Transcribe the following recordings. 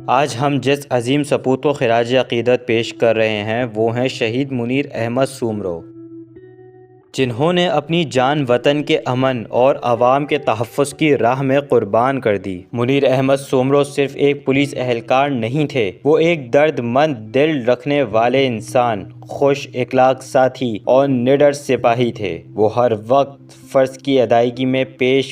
آج ہم جس عظیم سپوت کو خراج عقیدت پیش کر رہے ہیں وہ ہیں شہید منیر احمد سومرو، جنہوں نے اپنی جان وطن کے امن اور عوام کے تحفظ کی راہ میں قربان کر دی۔ منیر احمد سومرو صرف ایک پولیس اہلکار نہیں تھے، وہ ایک درد مند دل رکھنے والے انسان، خوش اخلاق ساتھی اور نڈر سپاہی تھے۔ وہ ہر وقت فرض کی ادائیگی میں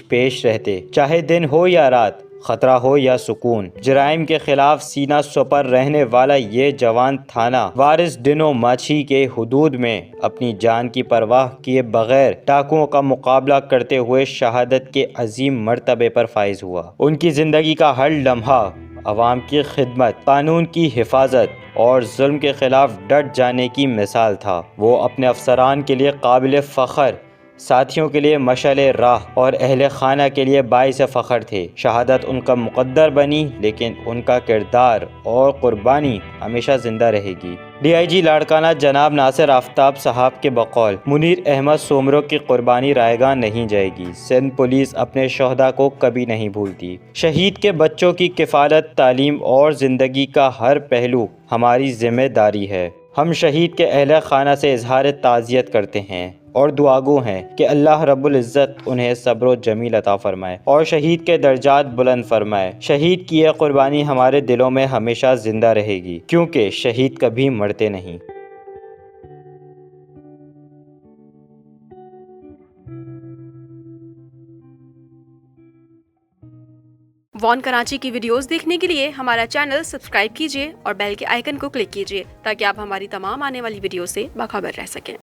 پیش رہتے، چاہے دن ہو یا رات، خطرہ ہو یا سکون۔ جرائم کے خلاف سینہ سپر رہنے والا یہ جوان تھانہ وارث ڈنو ماچھی کے حدود میں اپنی جان کی پرواہ کیے بغیر ڈاکوؤں کا مقابلہ کرتے ہوئے شہادت کے عظیم مرتبے پر فائز ہوا۔ ان کی زندگی کا ہر لمحہ عوام کی خدمت، قانون کی حفاظت اور ظلم کے خلاف ڈٹ جانے کی مثال تھا۔ وہ اپنے افسران کے لیے قابل فخر، ساتھیوں کے لیے مشعل راہ اور اہل خانہ کے لیے باعث فخر تھے۔ شہادت ان کا مقدر بنی، لیکن ان کا کردار اور قربانی ہمیشہ زندہ رہے گی۔ ڈی آئی جی لاڑکانہ جناب ناصر آفتاب صاحب کے بقول منیر احمد سومرو کی قربانی رائے گاں نہیں جائے گی۔ سندھ پولیس اپنے شہداء کو کبھی نہیں بھولتی۔ شہید کے بچوں کی کفالت، تعلیم اور زندگی کا ہر پہلو ہماری ذمہ داری ہے۔ ہم شہید کے اہل خانہ سے اظہار تعزیت کرتے ہیں اور دعاگو ہیں کہ اللہ رب العزت انہیں صبر و جمیل عطا فرمائے اور شہید کے درجات بلند فرمائے۔ شہید کی یہ قربانی ہمارے دلوں میں ہمیشہ زندہ رہے گی، کیونکہ شہید کبھی مرتے نہیں۔ وان کراچی کی ویڈیوز دیکھنے کے لیے ہمارا چینل سبسکرائب کیجیے اور بیل کے آئیکن کو کلک کیجیے تاکہ آپ ہماری تمام آنے والی ویڈیو سے باخبر رہ سکیں۔